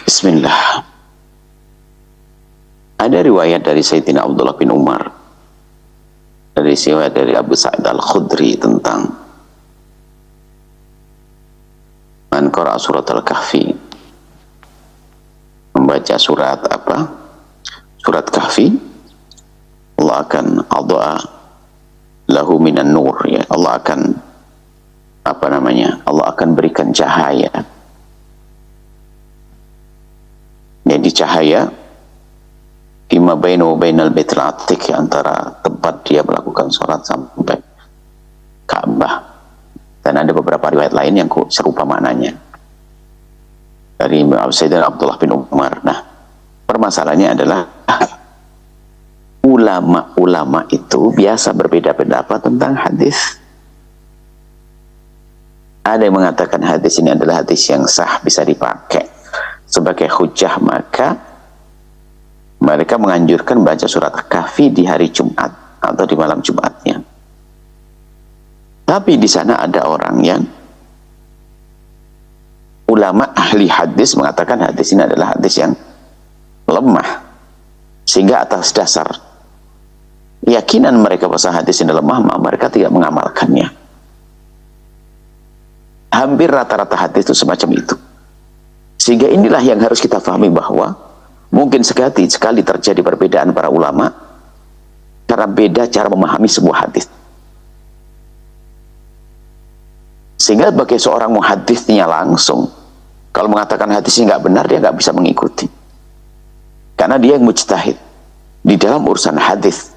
Bismillah. Ada riwayat dari Sayyidina Abdullah bin Umar, dari riwayat dari Abu Sa'id Al-Khudri tentang man qara'a surat Al-Kahfi, membaca surat apa? Surat Kahfi, Allah akan adha lahu minan nur, ya. Allah akan apa namanya? Allah akan berikan cahaya. Jadi cahaya fima bainahu bainal baitil atiq, antara tempat dia melakukan sholat sampai Ka'bah. Dan ada beberapa riwayat lain yang serupa maknanya dari Sayyidina Abdullah bin Umar. Nah, permasalahannya adalah ulama-ulama itu biasa berbeda pendapat tentang hadis. Ada yang mengatakan hadis ini adalah hadis yang sah, bisa dipakai sebagai hujjah, maka mereka menganjurkan baca surat Kahfi di hari Jumat atau di malam Jumatnya. Tapi di sana ada orang yang ulama ahli hadis mengatakan hadis ini adalah hadis yang lemah, sehingga atas dasar keyakinan mereka bahwa hadis ini lemah, mereka tidak mengamalkannya. Hampir rata-rata hadis itu semacam itu. Sehingga inilah yang harus kita pahami, bahwa mungkin sekali terjadi perbedaan para ulama karena beda cara memahami sebuah hadis. Sehingga bagi seorang muhadisnya langsung, kalau mengatakan hadis ini nggak benar, dia nggak bisa mengikuti. Karena dia yang mujtahid di dalam urusan hadis.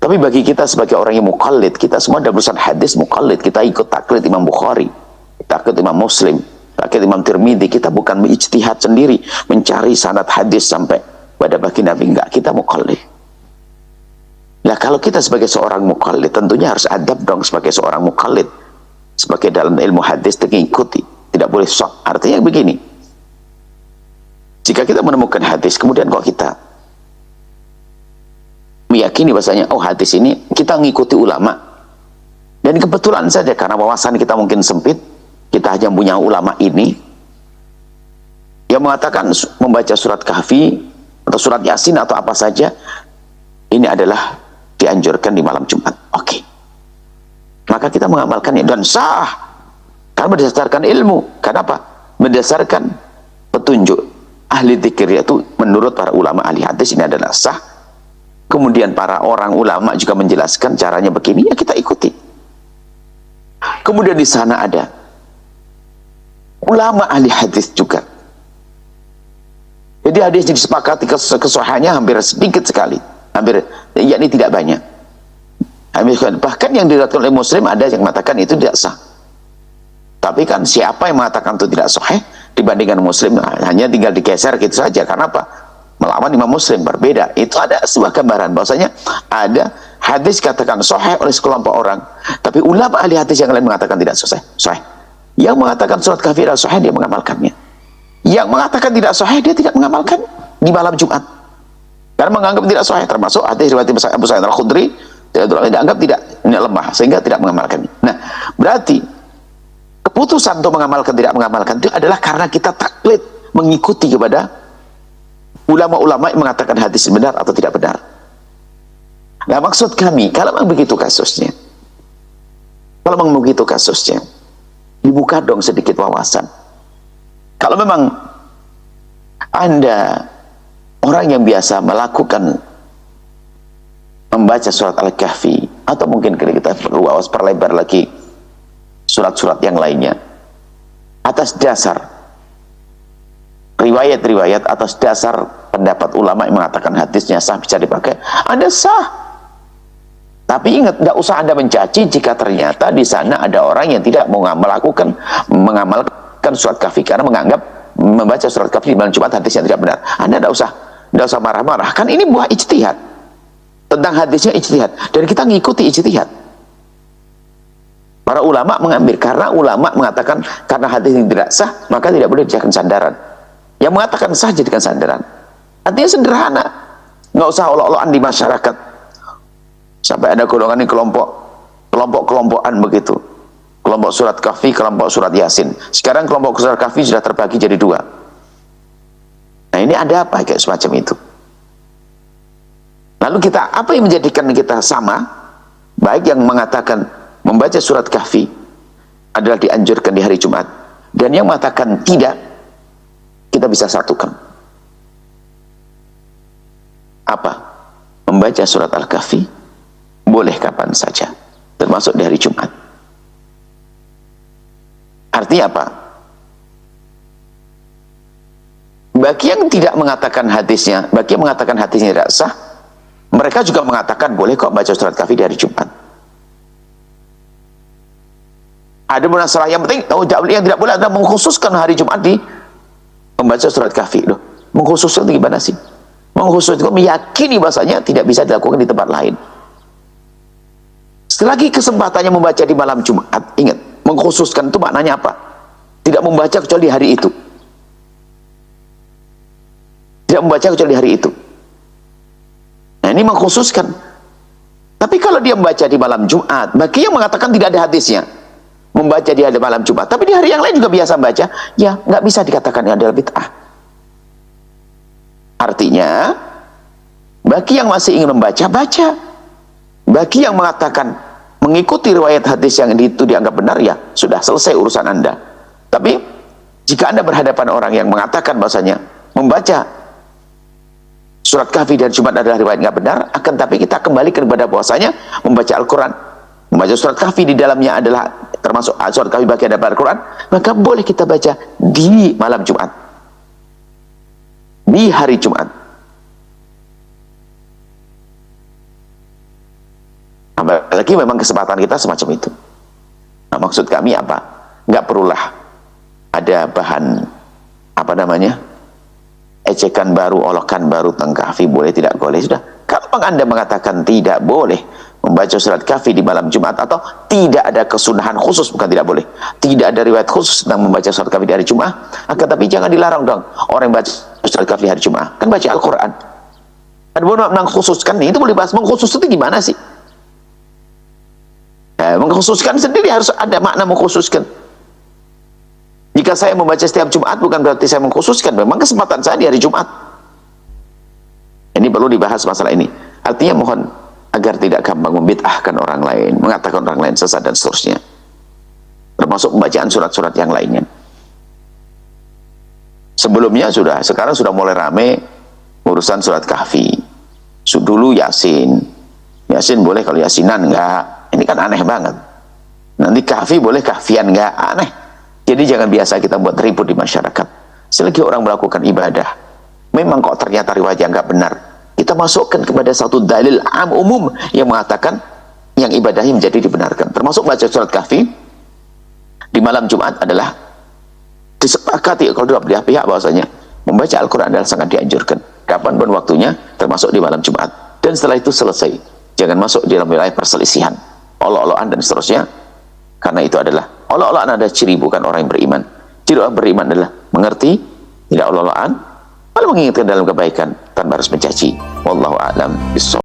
Tapi bagi kita sebagai orang yang muqallid, kita semua dalam urusan hadis muqallid, kita ikut taklid Imam Bukhari, taklid Imam Muslim, taklid Imam Tirmidzi. Kita bukan ijtihad sendiri mencari sanad hadis sampai pada baginda Nabi, enggak, kita muqallid. Nah, kalau kita sebagai seorang muqallid, tentunya harus adab dong sebagai seorang muqallid. Sebagai dalam ilmu hadis mengikuti, tidak boleh sok. Artinya begini, jika kita menemukan hadis kemudian kok kita meyakini bahasanya, oh hadis ini kita mengikuti ulama, dan kebetulan saja karena wawasan kita mungkin sempit, kita hanya punya ulama ini yang mengatakan membaca surat Kahfi atau surat Yasin atau apa saja ini adalah dianjurkan di malam Jumat. Oke, maka kita mengamalkannya dan sah karena berdasarkan ilmu. Kenapa? Berdasarkan petunjuk ahli dzikir, yaitu menurut para ulama ahli hadis ini adalah sah. Kemudian para orang ulama juga menjelaskan caranya begini, ya kita ikuti. Kemudian di sana ada ulama ahli hadis juga. Jadi hadis yang disepakati kesahihannya hampir sedikit sekali, hampir, yakni tidak banyak. Bahkan yang diriwayatkan oleh Muslim ada yang mengatakan itu tidak sah. Tapi kan siapa yang mengatakan itu tidak sahih dibandingkan Muslim? Hanya tinggal digeser gitu saja. Karena apa? Melawan Imam Muslim, berbeda. Itu ada sebuah gambaran bahwasanya ada hadis katakan sahih oleh sekelompok orang, tapi ulama ahli hadis yang lain mengatakan tidak sahih. Yang mengatakan surat Kahfi adalah sahih, dia mengamalkannya. Yang mengatakan tidak sahih, dia tidak mengamalkan di malam Jumat karena menganggap tidak sahih. Termasuk hadis riwayat Abu Sa'id Al-Khudri, dianggap tidak, ini lemah, sehingga tidak mengamalkannya. Nah, berarti keputusan untuk mengamalkan tidak mengamalkan itu adalah karena kita taklid, mengikuti kepada ulama-ulama yang mengatakan hadis benar atau tidak benar. Nah, maksud kami, kalau memang begitu kasusnya, dibuka dong sedikit wawasan. Kalau memang Anda orang yang biasa melakukan membaca surat Al-Kahfi, atau mungkin kita perlu perlebar lagi surat-surat yang lainnya, atas dasar riwayat-riwayat, atas dasar pendapat ulama yang mengatakan hadisnya sah, bisa dipakai, Anda sah. Tapi ingat, nggak usah Anda mencaci jika ternyata di sana ada orang yang tidak mau mengamalkan surat Kahfi karena menganggap membaca surat Kahfi di malam Jumat hadisnya tidak benar. Anda nggak usah marah-marah, kan ini buah ijtihad. Tentang hadisnya ijtihad, dan kita ngikuti ijtihad. Para ulama mengambil, karena ulama mengatakan karena hadis ini tidak sah, maka tidak boleh dijadikan sandaran. Yang mengatakan sah jadikan sandaran. Artinya sederhana, nggak usah olok-olokan di masyarakat sampai ada golongan ini kelompok-kelompokan begitu, kelompok surat Kahfi, kelompok surat Yasin. Sekarang kelompok surat Kahfi sudah terbagi jadi dua, Nah, ini ada apa kayak semacam itu? Lalu kita, apa yang menjadikan kita sama? Baik yang mengatakan membaca surat Kahfi adalah dianjurkan di hari Jumat, dan yang mengatakan tidak, kita bisa satukan. Apa? Membaca surat Al-Kahfi boleh kapan saja, termasuk di hari Jumat. Artinya apa? Bagi yang tidak mengatakan hadisnya, bagi yang mengatakan hadisnya tidak sah, mereka juga mengatakan boleh kok baca surat Kahfi di hari Jumat. Ada masalah yang penting, yang tidak boleh adalah mengkhususkan hari Jumat di membaca surat Kahfi. Loh, mengkhususkan itu gimana sih? Mengkhususkan itu meyakini bahasanya tidak bisa dilakukan di tempat lain. Selagi kesempatannya membaca di malam Jumat, ingat, mengkhususkan itu maknanya apa? Tidak membaca kecuali di hari itu. Tidak membaca kecuali di hari itu. Nah, ini mengkhususkan. Tapi kalau dia membaca di malam Jumat, bagi yang mengatakan tidak ada hadisnya membaca di hari malam Jumat, tapi di hari yang lain juga biasa membaca, ya nggak bisa dikatakan ini adalah bid'ah. Artinya, bagi yang masih ingin membaca, baca. Bagi yang mengatakan mengikuti riwayat hadis yang itu dianggap benar, ya sudah selesai urusan Anda. Tapi jika Anda berhadapan orang yang mengatakan bahasanya membaca surat Kahfi dari Jumat adalah riwayat nggak benar, akan tapi kita kembali kepada bahwasanya membaca Al-Quran, membaca surat Kahfi di dalamnya adalah termasuk surat Kahfi bagian dari Al-Quran, maka boleh kita baca di malam Jumat, di hari Jumat. Apalagi memang kesempatan kita semacam itu. Nah, maksud kami apa? Nggak perulah ada bahan apa namanya, ejekan baru, olokan baru tentang Kahfi boleh tidak boleh. Sudah, kalau Anda mengatakan tidak boleh membaca surat Kahfi di malam Jumat, atau tidak ada kesunahan khusus, bukan tidak boleh, tidak ada riwayat khusus tentang membaca surat Kahfi di hari Jumat, akan tapi jangan dilarang dong orang yang baca surat Kahfi di hari Jumat, kan baca Al-Quran. Ada boleh mengkhususkan, itu boleh bahas mengkhusus itu gimana sih? Mengkhususkan sendiri harus ada makna mengkhususkan. Jika saya membaca setiap Jumat bukan berarti saya mengkhususkan, memang kesempatan saya di hari Jumat. Ini perlu dibahas masalah ini. Artinya mohon agar tidak gampang membid'ahkan orang lain, mengatakan orang lain sesat dan seterusnya, termasuk pembacaan surat-surat yang lainnya. Sebelumnya sekarang sudah mulai rame urusan surat Kahfi. Dulu Yasin boleh, kalau Yasinan enggak. Ini kan aneh banget. Nanti Kahfi boleh, Kahfian enggak, aneh. Jadi jangan biasa kita buat ribut di masyarakat. Selagi orang melakukan ibadah, memang kok ternyata riwayatnya enggak benar, kita masukkan kepada satu dalil umum yang mengatakan yang ibadahnya menjadi dibenarkan. Termasuk baca surat Kahfi di malam Jumat adalah disepakati kalau dua belah pihak bahwasanya membaca Al-Quran adalah sangat dianjurkan. Kapanpun waktunya, termasuk di malam Jumat. Dan setelah itu selesai. Jangan masuk di dalam wilayah perselisihan, olok-olokan dan seterusnya, karena itu adalah olok-olokan adalah ciri bukan orang yang beriman. Ciri orang beriman adalah mengerti, tidak olok-olokan, lalu mengingatkan dalam kebaikan tanpa harus mencaci. Wallahu a'lam bishawab.